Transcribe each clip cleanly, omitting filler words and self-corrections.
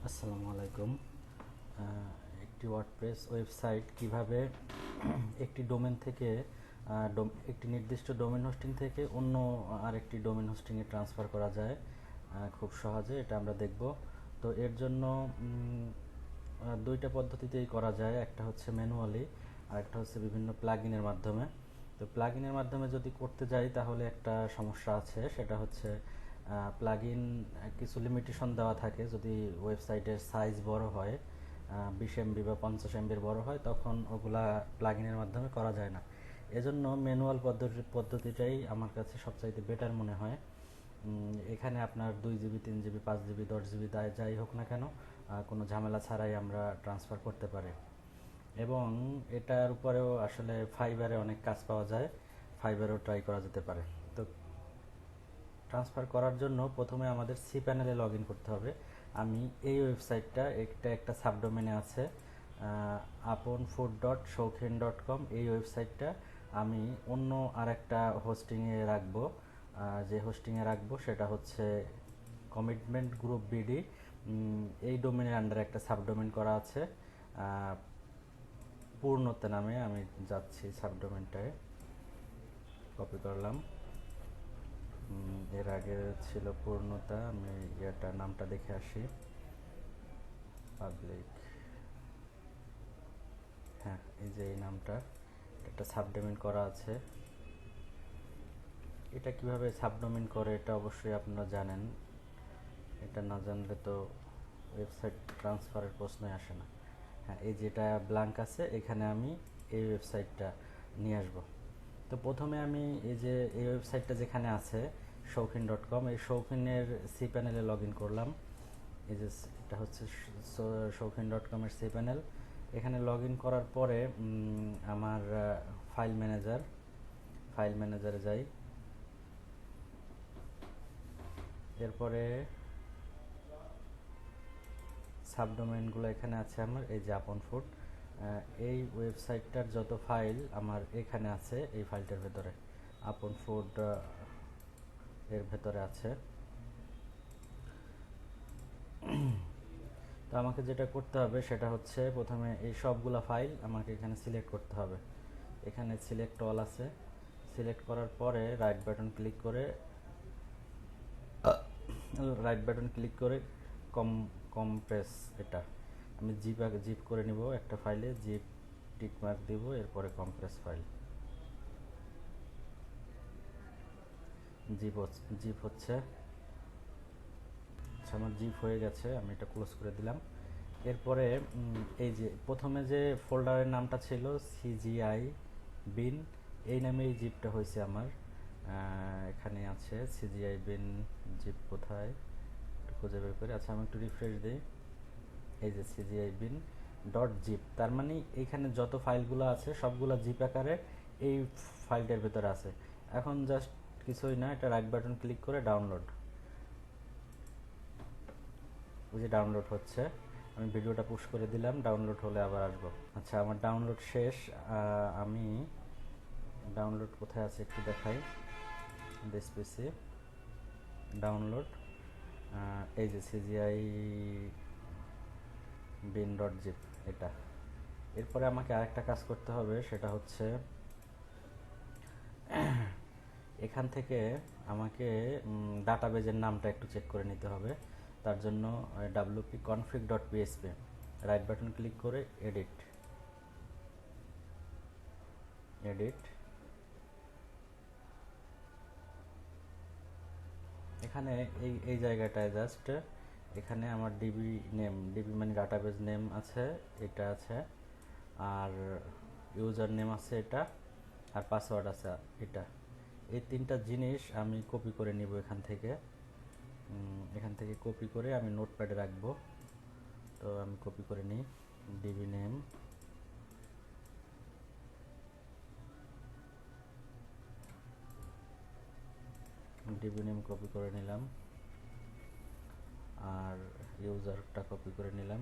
আসসালামু আলাইকুম। একটি ওয়ার্ডপ্রেস ওয়েবসাইট কিভাবে একটি ডোমেন থেকে একটি নির্দিষ্ট ডোমেন হোস্টিং থেকে অন্য আরেকটি ডোমেন হোস্টিংয়ে ট্রান্সফার করা যায় খুব সহজে, এটা আমরা দেখব। তো এর জন্য দুইটা পদ্ধতিতেই করা যায়, একটা হচ্ছে ম্যানুয়ালি আর একটা হচ্ছে বিভিন্ন প্লাগইনের মাধ্যমে। তো প্লাগইনের মাধ্যমে যদি করতে যাই তাহলে একটা সমস্যা আছে, সেটা হচ্ছে প্লাগইন কিছু লিমিটেশন দেওয়া থাকে। যদি ওয়েবসাইটের সাইজ বড় হয়, 20 MB বা 50 MBর বড় হয়, তখন ওগুলা প্লাগইনের মাধ্যমে করা যায় না। এজন্য ম্যানুয়াল পদ্ধতিটাই আমার কাছে সবচাইতে বেটার মনে হয়। এখানে আপনার 2 GB 3 GB 5 GB 10 GB যাই হোক না কেন, কোনো ঝামেলা ছাড়াই আমরা ট্রান্সফার করতে পারি। এবং এটার উপরেও আসলে ফাইবারে অনেক কাজ পাওয়া যায়, ফাইবারেও ট্রাই করা যেতে পারে। তো ট্রান্সফার করার জন্য প্রথমে আমাদের সি প্যানেলে লগ ইন করতে হবে। আমি এই ওয়েবসাইটটা একটা সাবডোমেনে আছে, aponfood.shaukin.com। এই ওয়েবসাইটটা আমি অন্য আরেকটা হোস্টিংয়ে রাখবো। যে হোস্টিংয়ে রাখবো সেটা হচ্ছে কমিটমেন্ট গ্রুপ বিডি। এই ডোমেনের আন্ডারে একটা সাবডোমেন করা আছে পূর্ণতা নামে। আমি যাচ্ছি সাবডোমেনটায়, কপি করলাম। এর আগে ছিল পূর্ণতা, আমি নামটা দেখে আসি। পাবলিক, হ্যাঁ, এই যে এই নামটা, একটা সাবডোমেন করা আছে। এটা কিভাবে সাবডোমেন করে এটা অবশ্যই আপনারা জানেন, এটা না জানলে তো ওয়েবসাইট ট্রান্সফারের প্রশ্নই আসে না। হ্যাঁ, এই যেটা ব্ল্যাঙ্ক আছে, এখানে আমি এই ওয়েবসাইটটা নিয়ে আসব। তো প্রথমে আমি এই ওয়েবসাইটটা যেখানে আছে shaukin.com, এই শৌখিনের সি প্যানেলে লগ ইন করলাম। এই যে এটা হচ্ছে shaukin.com এর সি প্যানেল। এখানে লগ ইন করার পরে আমার ফাইল ম্যানেজারে যাই। এরপরে সাবডোমেনগুলো এখানে আছে আমার, এই যে আপন ফুড। এই ওয়েবসাইটটার যত ফাইল আমার এখানে আছে, এই ফাইলটার ভেতরে আপন ফুড এর ভেতরে আছে। তো আমাকে যেটা করতে হবে সেটা হচ্ছে প্রথমে এই সবগুলা ফাইল আমাকে এখানে সিলেক্ট করতে হবে। এখানে সিলেক্ট অল আছে, সিলেক্ট করার পরে রাইট বাটন ক্লিক করে কম্প্রেস, এটা আমি জিপ করে নিব। একটা ফাইলে জিপ টিক মার্ক দিব, এরপরে কম্প্রেস ফাইল। জিপ হচ্ছে, আচ্ছা আমার জিপ হয়ে গেছে, আমি এটা ক্লোজ করে দিলাম। এরপরে এই যে প্রথমে যে ফোল্ডারের নামটা ছিল সিজিআই বিন, এই নামে এই জিপটা হয়েছে আমার। এখানে আছে সিজিআই বিন জিপ, কোথায় খুঁজে বের করে। আচ্ছা আমি একটু রিফ্রেশ দিই, এই যে সিজিআই বিন ডট জিপ, তার মানে এইখানে যত ফাইলগুলো আছে সবগুলো জিপ আকারে এই ফাইলটার ভেতরে আছে। এখন জাস্ট কিছুই না, এটা রাইট বাটন ক্লিক করে ডাউনলোড, ওই যে ডাউনলোড হচ্ছে। আমি ভিডিওটা পুশ করে দিলাম, ডাউনলোড হলে আবার আসবো। আচ্ছা আমার ডাউনলোড শেষ। আমি ডাউনলোড কোথায় আছে একটু দেখাই, দিস পিসি ডাউনলোড, এই যে সিজিআই বিন ডট জিপ এটা। এরপরে আমাকে আরেকটা কাজ করতে হবে, সেটা হচ্ছে এখান থেকে আমাকে ডাটাবেজের নামটা একটু চেক করে নিতে হবে। তার জন্য wp-config.php, রাইট বাটন ক্লিক করে এডিট, এখানে এই জায়গাটায় জাস্ট এখানে আমার ডিবি মানে ডাটাবেজ নেম আছে, এটা আছে, আর ইউজার নেম আছে এটা, আর পাসওয়ার্ড আছে এটা। এই তিনটা জিনিস আমি কপি করে নিব এখান থেকে কপি করে আমি নোটপ্যাডে রাখবো। তো আমি কপি করে নিই, ডিবি নেম কপি করে নিলাম, আর ইউজারটা কপি করে নিলাম,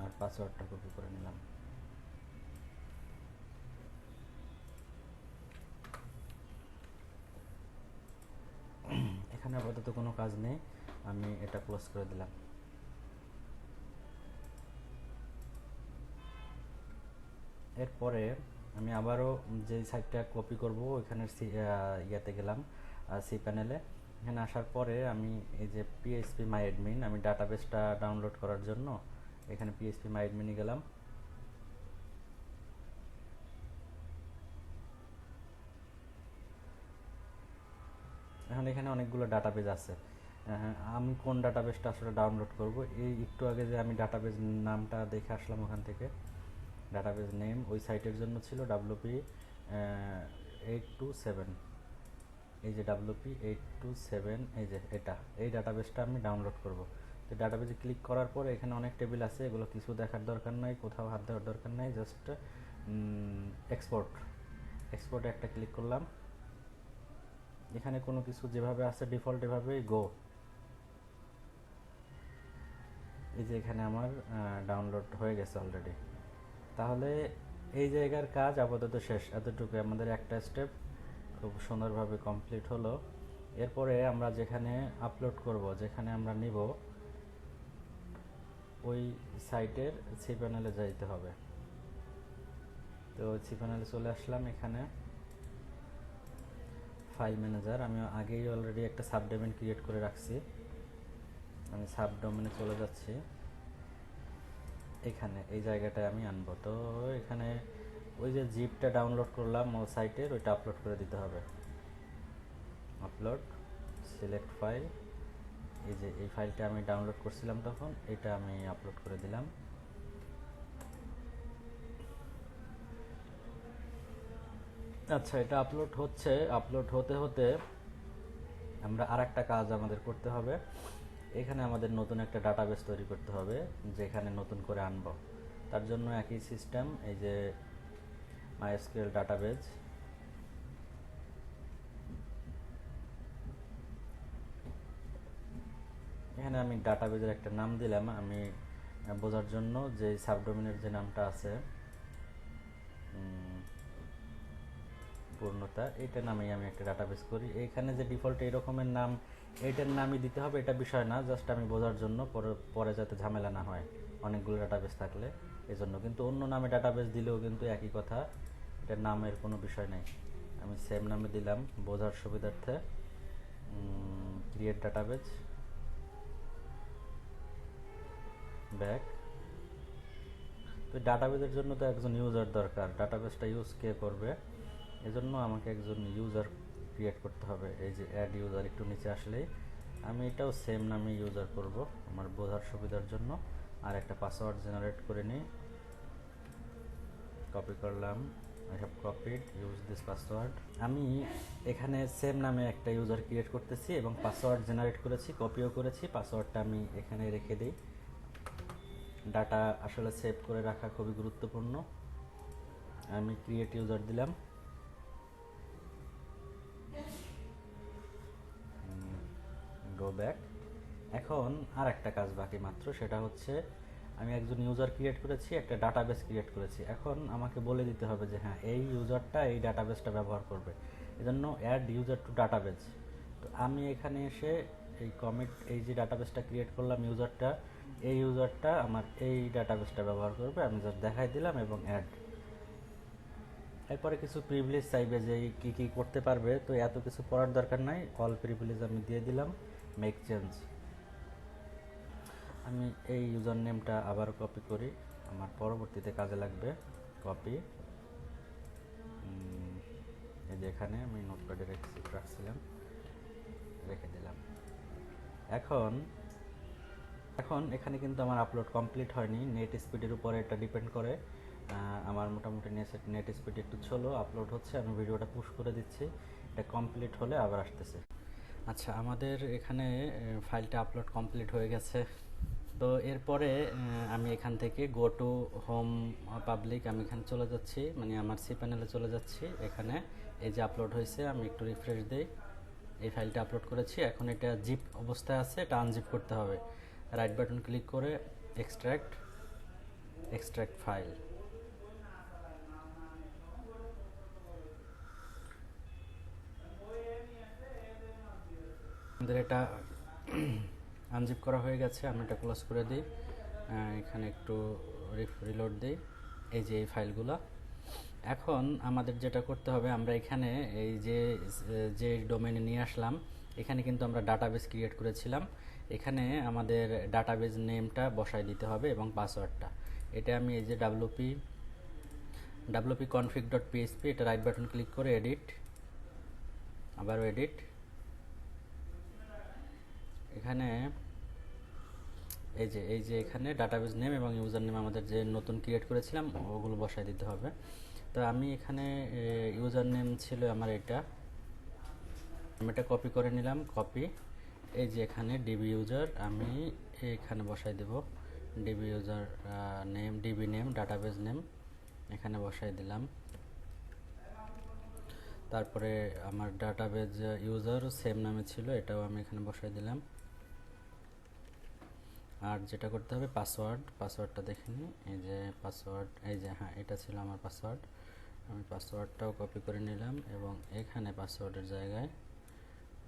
আর পাসওয়ার্ডটা কপি করে নিলাম। এখানে আপাতত কোনো কাজ নেই, আমি এটা ক্লোজ করে দিলাম। এরপরে আমি আবারও যে সাইটটা কপি করব ওইখানে ইয়াতে গেলাম, সি প্যানেলে। এখানে আসার পরে আমি এই যে পিএইচপি মাই অ্যাডমিন, আমি ডাটাবেসটা ডাউনলোড করার জন্য এখানে পিএইচপি মাই অ্যাডমিনে গেলাম। এখন এখানে অনেকগুলো ডাটাবেজ আছে, আমি কোন ডাটাবেসটা আসলে ডাউনলোড করব, এই একটু আগে যে আমি ডাটাবেজ নামটা দেখে আসলাম ওখান থেকে, ডাটাবেজ নেম ওই সাইটের জন্য ছিল WP 827, এই যে WP 827, এই যে এই ডাটাবেসটা আমি ডাউনলোড করব। তো ডাটাবেজে ক্লিক করার পরে এখানে অনেক টেবিল আছে, এগুলো কিছু দেখার দরকার নাই, কোথাও হাত দেওয়ার দরকার নাই, জাস্ট এক্সপোর্টে একটা ক্লিক করলাম। এখানে কোনো কিছু যেভাবে আছে ডিফল্ট এভাবেই গো। এই যে এখানে আমার ডাউনলোড হয়ে গেছে অলরেডি। তাহলে এই জায়গার কাজ আপাতত শেষ, এতটুকু আমাদের একটা স্টেপ খুব সুন্দরভাবে কমপ্লিট হলো। এরপরে আমরা যেখানে আপলোড করব, যেখানে আমরা নিব, ওই সাইটের সি প্যানেলে যাইতে হবে। তো সি প্যানেলে চলে আসলাম। এখানে ফাইল ম্যানেজার, আমি আগেই অলরেডি একটা সাবডোমেন ক্রিয়েট করে রাখছি, আমি সাবডোমেনে চলে যাচ্ছি। এখানে এই জায়গাটায় আমি আনবো। তো এখানে ওই যে জিপটা ডাউনলোড করলাম ও সাইটের, ওইটা আপলোড করে দিতে হবে। আপলোড, সিলেক্ট ফাইল, এই যে এই ফাইলটা আমি ডাউনলোড করছিলাম তখন, এটা আমি আপলোড করে দিলাম। আচ্ছা, এটা আপলোড হচ্ছে, আপলোড হতে হতে আমরা আরেকটা কাজ আমাদের করতে হবে। এখানে আমাদের নতুন একটা ডাটাবেস তৈরি করতে হবে, যেখানে নতুন করে আনব। তার জন্য একই সিস্টেম, এই যে MySQL ডাটাবেজ, এখানে আমি ডাটাবেজের একটা নাম দিলাম, আমি বোঝার জন্য যে সাবডোমেনের যে নামটা আছে পূর্ণতা, এইটার নামেই আমি একটা ডাটাবেস করি। এইখানে যে ডিফল্ট এই রকমের নাম, এইটার নামই দিতে হবে, এটা বিষয় না, জাস্ট আমি বোঝার জন্য, পরে যাতে ঝামেলা না হয় অনেকগুলো ডাটাবেস থাকলে এজন্য। কিন্তু অন্য নামে ডাটাবেস দিলেও কিন্তু একই কথা, এটার নামের কোনো বিষয় নেই। আমি সেম নামে দিলাম বোঝার সুবিধার্থে, ক্রিয়েট ডাটাবেজ, ব্যাক। তো ডাটাবেজের জন্য তো একজন ইউজার দরকার, ডাটাবেসটা ইউজ কে করবে, এজন্য আমাকে একজন ইউজার ক্রিয়েট করতে হবে। এই যে অ্যাড ইউজার, একটু নিচে আসলেই আমি এটাও সেম নামে ইউজার করব আমার বোঝার সুবিধার জন্য। আর একটা পাসওয়ার্ড জেনারেট করে নিই, কপি করলাম, I have copied, use this password. আমি এখানে সেম নামে একটা ইউজার ক্রিয়েট করতেছি এবং পাসওয়ার্ড জেনারেট করেছি, কপিও করেছি। পাসওয়ার্ডটা আমি এখানে রেখে দিই। ডাটা আসলে সেভ করে রাখা খুবই গুরুত্বপূর্ণ। আমি ক্রিয়েট ইউজার দিলাম, গো ব্যাক। এখন আর একটা কাজ বাকি মাত্র, সেটা হচ্ছে আমি একজন ইউজার ক্রিয়েট করেছি, একটা ডাটাবেস ক্রিয়েট করেছি। এখন আমাকে বলে দিতে হবে যে হ্যাঁ, এই ইউজারটা এই ডাটাবেসটা ব্যবহার করবে, এজন্য অ্যাড ইউজার টু ডাটাবেস। তো আমি এখানে এসে এই কমিট, এই যে ডাটাবেসটা ক্রিয়েট করলাম ইউজারটা, এই ইউজারটা আমার এই ডাটাবেসটা ব্যবহার করবে, আমি জাস্ট দেখাই দিলাম এবং অ্যাড। এরপরে কিছু প্রিভিলেজ চাইবে যে কী কী করতে পারবে, তো এত কিছু পড়ার দরকার নাই, অল প্রিভিলেজ আমি দিয়ে দিলাম, মেক চেঞ্জ। আমি এই ইউজার নেমটা আবার কপি করি, আমার পরবর্তীতে কাজে লাগবে। কপি, এই যে এখানে আমি নোটপ্যাডে রাখছিলাম, রেখে দিলাম। এখন এখানে কিন্তু আমার আপলোড কমপ্লিট হয়নি, নেট স্পিডের উপরে এটা ডিপেন্ড করে। আমার মোটামুটি নেট স্পিড একটু স্লো, আপলোড হচ্ছে, আমি ভিডিওটা পুশ করে দিচ্ছি, এটা কমপ্লিট হলে আবার আসতেছে। আচ্ছা, আমাদের এখানে ফাইলটা আপলোড কমপ্লিট হয়ে গেছে। তো এরপরে আমি এখান থেকে গো টু হোম পাবলিক, আমি এখানে চলে যাচ্ছি, মানে আমার সি প্যানেলে চলে যাচ্ছি। এখানে এই যে আপলোড হয়েছে, আমি একটু রিফ্রেশ দিই, এই ফাইলটা আপলোড করেছি। এখন এটা জিপ অবস্থায় আছে, এটা আনজিপ করতে হবে। রাইট বাটন ক্লিক করে এক্সট্রাক্ট ফাইল। আমাদের এটা আনজিপ করা হয়ে গেছে। আমি এটা ক্লোজ করে দিই, এখানে একটু রিলোড দিই। এই যে এই ফাইলগুলো। এখন আমাদের যেটা করতে হবে, আমরা এখানে এই যে ডোমেইনে নিয়ে আসলাম, এখানে কিন্তু আমরা ডাটাবেস ক্রিয়েট করেছিলাম। এখানে আমাদের ডাটাবেস নেমটা বসাই দিতে হবে এবং পাসওয়ার্ডটা। এটা আমি এই যে wp config.php, এটা রাইট বাটন ক্লিক করে এডিট, আবারও এডিট। এখানে এই যে এখানে ডাটাবেস নেম এবং ইউজার নেম আমাদের যে নতুন ক্রিয়েট করেছিলাম ওগুলো বসাই দিতে হবে। তো আমি এখানে ইউজার নেম ছিল আমার এটা, আমি এটা কপি করে নিলাম, কপি। এই যে এখানে ডিবি ইউজার আমি এখানে বসাই দেব, DB user name, DB name, database name এখানে বসাই দিলাম। তারপরে আমার ডাটাবেস ইউজার সেম নামে ছিল, এটাও আমি এখানে বসাই দিলাম। আর যেটা করতে হবে পাসওয়ার্ডটা দেখে নিই। এই যে পাসওয়ার্ড, এই যে হ্যাঁ এটা ছিল আমার পাসওয়ার্ড। আমি পাসওয়ার্ডটাও কপি করে নিলাম এবং এখানে পাসওয়ার্ডের জায়গায়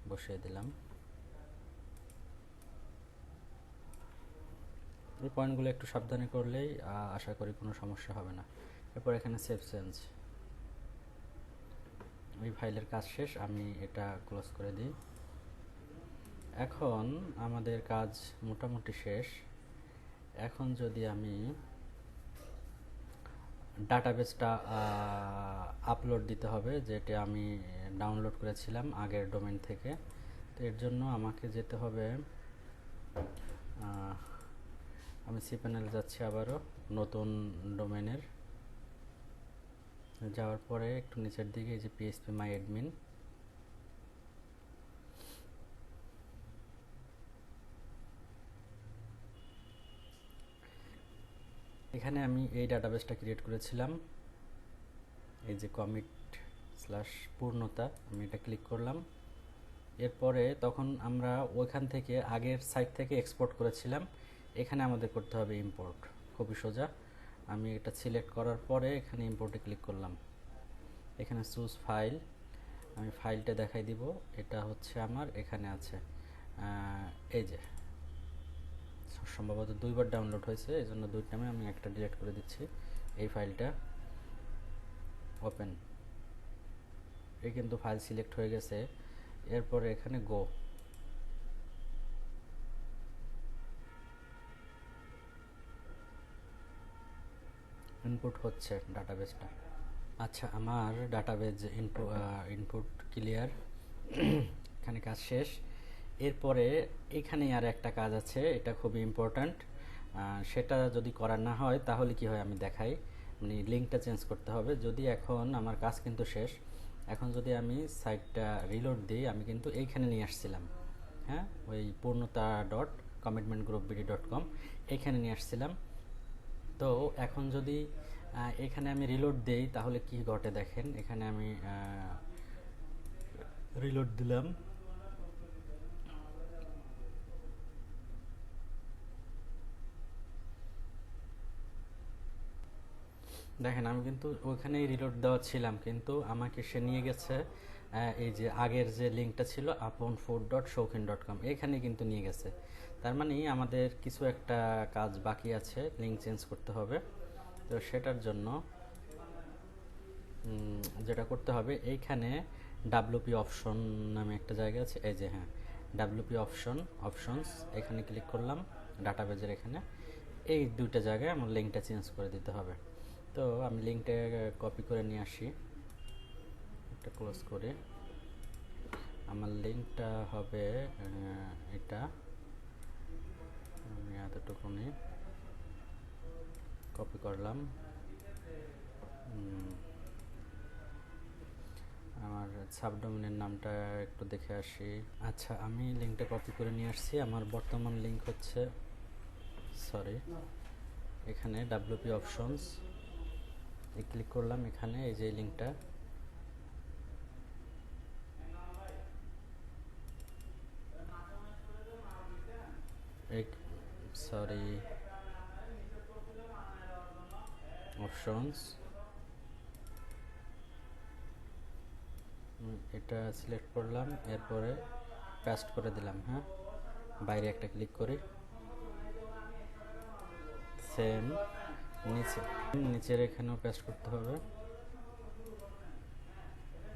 বসিয়ে দিলাম। এই পয়েন্টগুলো একটু সাবধানে করলেই আশা করি কোনো সমস্যা হবে না। এরপর এখানে সেভ চেঞ্জ। এই ফাইলের কাজ শেষ, আমি এটা ক্লোজ করে দিই। এখন আমাদের কাজ মোটামুটি শেষ। এখন যদি আমি ডাটাবেসটা আপলোড দিতে হবে, যেটা আমি ডাউনলোড করেছিলাম আগের ডোমেইন থেকে। তো এর জন্য আমাকে যেতে হবে, আমি cPanel যাচ্ছি আবারও, নতুন ডোমেইনের যাওয়ার পরে একটু নিচের দিকে এই যে phpMyAdmin, এখানে আমি এই ডাটাবেসটা ক্রিয়েট করেছিলাম। এই যে commit/পূর্ণতা, আমি এটা ক্লিক করলাম। এরপরে তখন আমরা ওইখান থেকে আগের সাইট থেকে এক্সপোর্ট করেছিলাম, এখানে আমাদের করতে হবে ইম্পোর্ট। খুবই সোজা। আমি এটা সিলেক্ট করার পরে এখানে ইম্পোর্টে ক্লিক করলাম। এখানে চুজ ফাইল, আমি ফাইলটা দেখাই দিব। এটা হচ্ছে আমার এখানে আছে, এই যে সম্ভবত দুইবার ডাউনলোড হয়েছে, এই জন্য দুই টাইমে আমি একটা ডিলিট করে দিচ্ছি। এই ফাইলটা ওপেন, এই কিন্তু ফাইল সিলেক্ট হয়ে গেছে। এরপরে এখানে গো, ইনপুট হচ্ছে ডাটাবেসটা। আচ্ছা, আমার ডাটাবেস ইনপুট ক্লিয়ার, এখানে কাজ শেষ। এরপরে এখানে আর একটা কাজ আছে, এটা খুবই ইম্পর্ট্যান্ট। সেটা যদি করা না হয় তাহলে কি হয় আমি দেখাই। মানে লিঙ্কটা চেঞ্জ করতে হবে। যদি এখন আমার কাজ কিন্তু শেষ, এখন যদি আমি সাইটটা রিলোড দিই, আমি কিন্তু এইখানে নিয়ে আসছিলাম, হ্যাঁ, ওই purnota.commitmentgroupbd.com এইখানে নিয়ে আসছিলাম। তো এখন যদি এখানে আমি রিলোড দেই তাহলে কি ঘটে দেখেন। এখানে আমি রিলোড দিলাম, দেখেন আমি কিন্তু ওখানেই রিলোড দেওয়া ছিলাম, কিন্তু আমাকে সে নিয়ে গেছে এই যে আগের যে লিঙ্কটা ছিল aponfood.shaukin.com, এখানে কিন্তু নিয়ে গেছে। তার মানে আমাদের কিছু একটা কাজ বাকি আছে, লিঙ্ক চেঞ্জ করতে হবে। তো সেটার জন্য যেটা করতে হবে, এইখানে ডাব্লিউপি অপশন নামে একটা জায়গা আছে, এই যে হ্যাঁ ডাব্লিউপি অপশনস, এখানে ক্লিক করলাম ডাটাবেজের এখানে। এই দুইটা জায়গায় আমার লিঙ্কটা চেঞ্জ করে দিতে হবে। তো আমি লিঙ্কটা কপি করে নিয়ে আসি, এটা ক্লোজ করে। আমার লিঙ্কটা হবে এটা, আমি এতটুকুনি কপি করলাম। আমার সাবডোমেনের নামটা একটু দেখে আসি। আচ্ছা, আমি লিঙ্কটা কপি করে নিয়ে আসছি। আমার বর্তমান লিঙ্ক হচ্ছে, সরি, এখানে ডাব্লিউপি অপশনস ক্লিক করলাম। এখানে এই যে লিঙ্কটা, সরি অপশনস, এটা সিলেক্ট করলাম। এরপরে পেস্ট করে দিলাম। হ্যাঁ, বাইরে একটা ক্লিক করি, সেম নিচের এখানেও পেস্ট করতে হবে,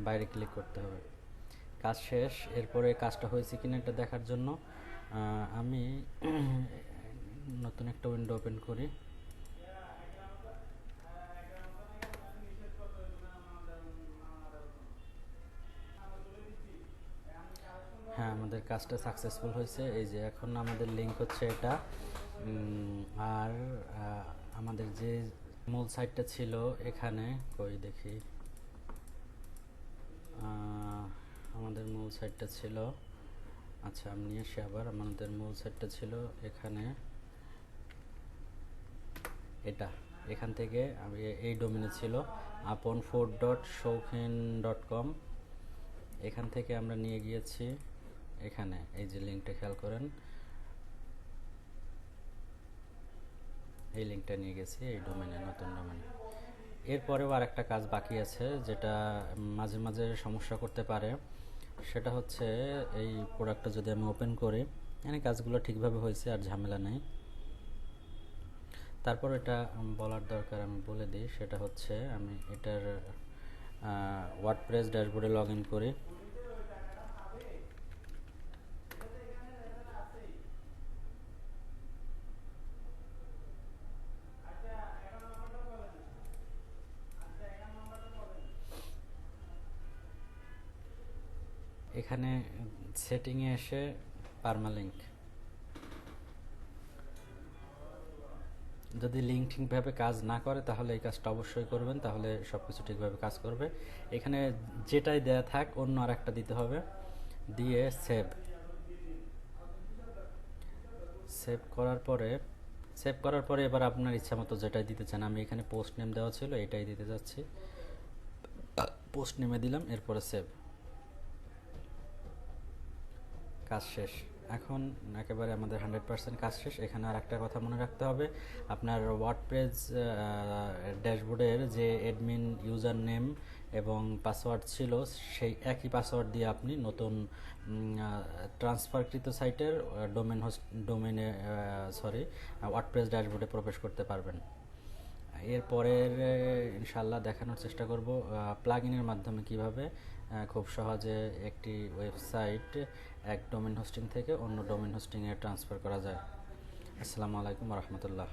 বাইরে ক্লিক করতে হবে। কাজ শেষ। এরপরে কাজটা হয়েছে কিনা এটা দেখার জন্য আমি নতুন একটা উইন্ডো ওপেন করি। হ্যাঁ, আমাদের কাজটা সাকসেসফুল হয়েছে। এই যে এখন আমাদের লিঙ্ক হচ্ছে এটা। আর আমাদের যে মূল সাইটটা ছিল এখানে, কই দেখি, আমাদের মূল সাইটটা ছিল, আচ্ছা আমি নিয়ে আসি আবার। আমাদের মূল সাইটটা ছিল এখানে, এটা এখান থেকে আমি এই ডোমেনে ছিল upon4.shaukin.com। এখান থেকে আমরা নিয়ে গিয়েছি এখানে, এই যে লিঙ্কটা খেয়াল করেন, এই লিঙ্কটা নিয়ে গেছি এই ডোমেনে, নতুন ডোমেনে। এরপরেও আর একটা কাজ বাকি আছে যেটা মাঝে মাঝে সমস্যা করতে পারে। সেটা হচ্ছে এই প্রোডাক্টটা যদি আমি ওপেন করি, মানে কাজগুলো ঠিকভাবে হয়েছে, আর ঝামেলা নেই। তারপর এটা বলার দরকার, আমি বলে দিই। সেটা হচ্ছে আমি এটার ওয়ার্ডপ্রেস ড্যাশবোর্ডে লগ ইন করি। এখানে সেটিংয়ে এসে পারমালিঙ্ক, যদি লিঙ্ক ঠিকভাবে কাজ না করে তাহলে এই কাজটা অবশ্যই করবেন, তাহলে সব কিছু ঠিকভাবে কাজ করবে। এখানে যেটাই দেয়া থাক অন্য আর একটা দিতে হবে, দিয়ে সেভ করার পরে এবার আপনার ইচ্ছা মতো যেটাই দিতে চান। আমি এখানে পোস্ট নেম দেওয়া ছিল, এটাই দিতে যাচ্ছি, পোস্ট নেমে দিলাম, এরপরে সেভ। কাজ শেষ। এখন একেবারে আমাদের 100% কাজ শেষ। এখানে আর একটা কথা মনে রাখতে হবে, আপনার ওয়ার্ডপ্রেস ড্যাশবোর্ডের যে অ্যাডমিন ইউজার নেম এবং পাসওয়ার্ড ছিল, সেই একই পাসওয়ার্ড দিয়ে আপনি নতুন ট্রান্সফারকৃত সাইটের ওয়ার্ডপ্রেস ড্যাশবোর্ডে প্রবেশ করতে পারবেন। এরপরের ইনশাল্লাহ দেখানোর চেষ্টা করব প্লাগইনের মাধ্যমে কিভাবে খুব সহজে একটি ওয়েবসাইট এক ডোমেন হোস্টিং থেকে অন্য ডোমেন হোস্টিংয়ে ট্রান্সফার করা যায়। আসসালামু আলাইকুম ওয়া রাহমাতুল্লাহ।